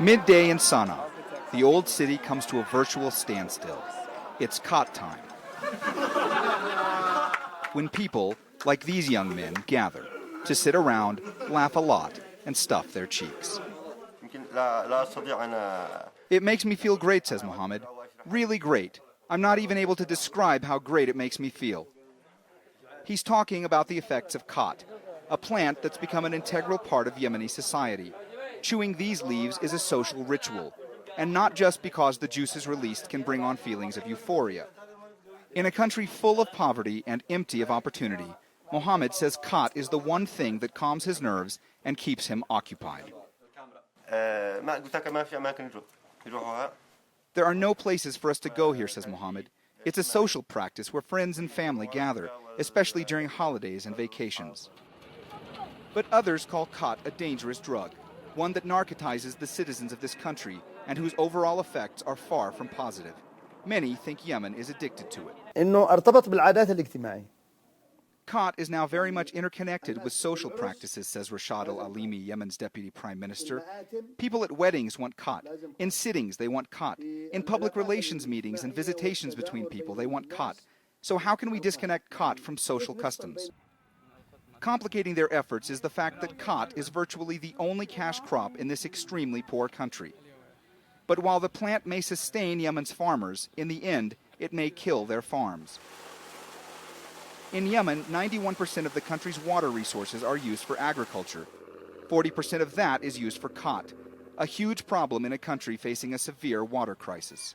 Midday in Sana'a, the old city comes to a virtual standstill. It's cot time. When people, like these young men, gather to sit around, laugh a lot, and stuff their cheeks. It makes me feel great, says Mohammed. Really great. I'm not even able to describe how great it makes me feel. He's talking about the effects of khat, a plant that's become an integral part of Yemeni society. Chewing these leaves is a social ritual, and not just because the juices released can bring on feelings of euphoria. In a country full of poverty and empty of opportunity, Mohammed says khat is the one thing that calms his nerves and keeps him occupied. There are no places for us to go here, says Mohammed. It's a social practice where friends and family gather, especially during holidays and vacations. But others call khat a dangerous drug, one that narcotizes the citizens of this country and whose overall effects are far from positive. Many think Yemen is addicted to it. Khat is now very much interconnected with social practices, says Rashad Al-Alimi, Yemen's deputy prime minister. People at weddings want khat. In sittings, they want khat. In public relations meetings and visitations between people, they want khat. So how can we disconnect khat from social customs? Complicating their efforts is the fact that khat is virtually the only cash crop in this extremely poor country. But while the plant may sustain Yemen's farmers, in the end, it may kill their farms. In Yemen, 91% of the country's water resources are used for agriculture. 40% of that is used for khat, a huge problem in a country facing a severe water crisis.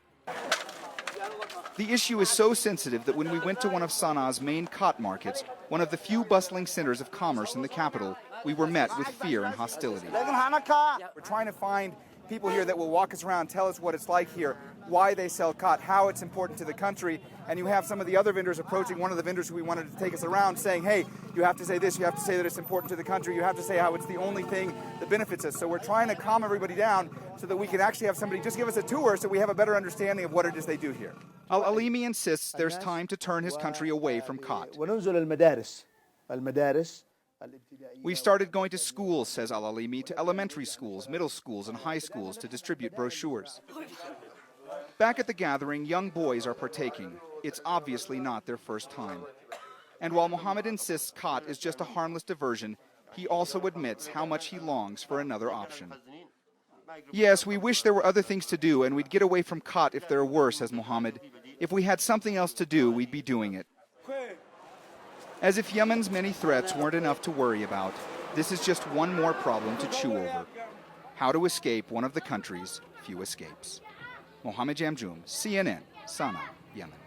The issue is so sensitive that when we went to one of Sana'a's main khat markets, one of the few bustling centers of commerce in the capital, we were met with fear and hostility. We're trying to find people here that will walk us around, tell us what it's like here, why they sell khat, how it's important to the country. And you have some of the other vendors approaching one of the vendors who we wanted to take us around saying, hey, you have to say this, you have to say that it's important to the country, you have to say how it's the only thing that benefits us. So we're trying to calm everybody down so that we can actually have somebody just give us a tour so we have a better understanding of what it is they do here. Al-Alimi insists there's time to turn his country away from khat. We've started going to schools, says Al-Alimi, to elementary schools, middle schools, and high schools to distribute brochures. Back at the gathering, young boys are partaking. It's obviously not their first time. And while Mohammed insists khat is just a harmless diversion, he also admits how much he longs for another option. Yes, we wish there were other things to do, and we'd get away from khat if there were, says Mohammed. If we had something else to do, we'd be doing it. As if Yemen's many threats weren't enough to worry about, this is just one more problem to chew over. How to escape one of the country's few escapes. Mohammed Jamjoom, CNN, Sana'a, Yemen.